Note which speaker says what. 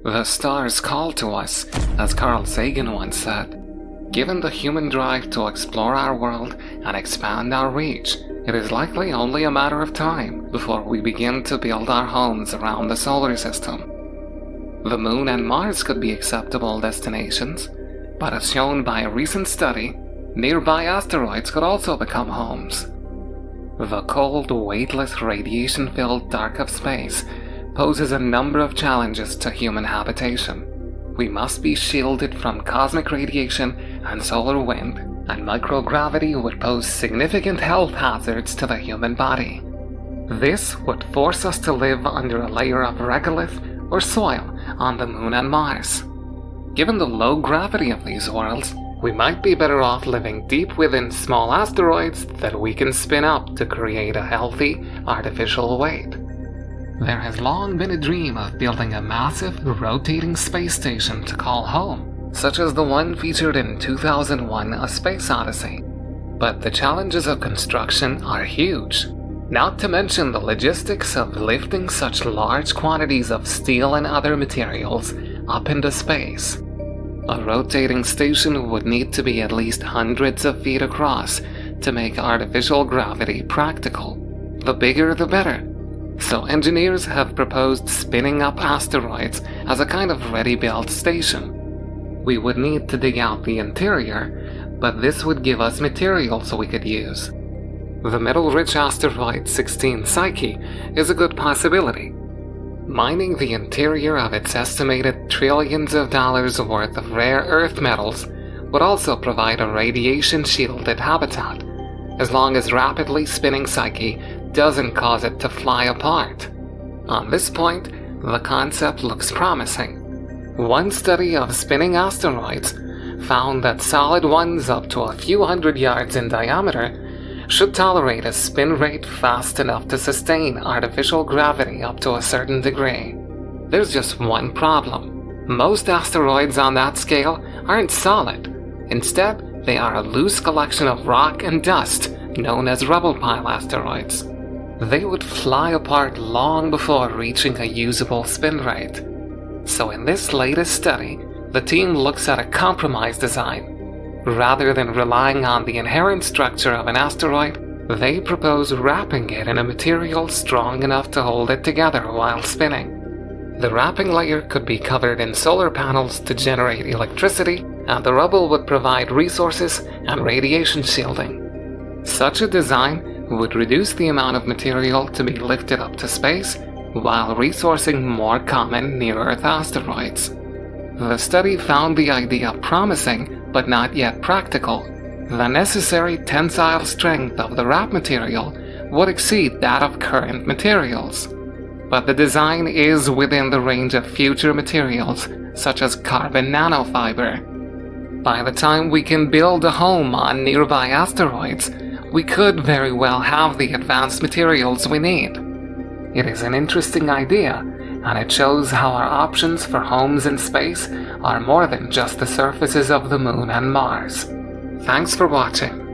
Speaker 1: The stars call to us, as Carl Sagan once said. Given the human drive to explore our world and expand our reach, it is likely only a matter of time before we begin to build our homes around the solar system. The Moon and Mars could be acceptable destinations, but as shown by a recent study, nearby asteroids could also become homes. The cold, weightless, radiation-filled dark of space poses a number of challenges to human habitation. We must be shielded from cosmic radiation and solar wind, and microgravity would pose significant health hazards to the human body. This would force us to live under a layer of regolith or soil on the Moon and Mars. Given the low gravity of these worlds, we might be better off living deep within small asteroids that we can spin up to create a healthy, artificial weight. There has long been a dream of building a massive, rotating space station to call home, such as the one featured in 2001: A Space Odyssey. But the challenges of construction are huge, not to mention the logistics of lifting such large quantities of steel and other materials up into space. A rotating station would need to be at least hundreds of feet across to make artificial gravity practical. The bigger the better. So engineers have proposed spinning up asteroids as a kind of ready-built station. We would need to dig out the interior, but this would give us materials we could use. The metal-rich asteroid 16 Psyche is a good possibility. Mining the interior of its estimated trillions of dollars worth of rare earth metals would also provide a radiation-shielded habitat, as long as rapidly spinning Psyche doesn't cause it to fly apart. On this point, the concept looks promising. One study of spinning asteroids found that solid ones up to a few hundred yards in diameter should tolerate a spin rate fast enough to sustain artificial gravity up to a certain degree. There's just one problem. Most asteroids on that scale aren't solid. Instead, they are a loose collection of rock and dust known as rubble pile asteroids. They would fly apart long before reaching a usable spin rate. So in this latest study, the team looks at a compromise design. Rather than relying on the inherent structure of an asteroid, they propose wrapping it in a material strong enough to hold it together while spinning. The wrapping layer could be covered in solar panels to generate electricity, and the rubble would provide resources and radiation shielding. Such a design would reduce the amount of material to be lifted up to space, while resourcing more common near-Earth asteroids. The study found the idea promising, but not yet practical. The necessary tensile strength of the wrap material would exceed that of current materials. But the design is within the range of future materials, such as carbon nanofiber. By the time we can build a home on nearby asteroids, we could very well have the advanced materials we need. It is an interesting idea, and it shows how our options for homes in space are more than just the surfaces of the Moon and Mars. Thanks for watching.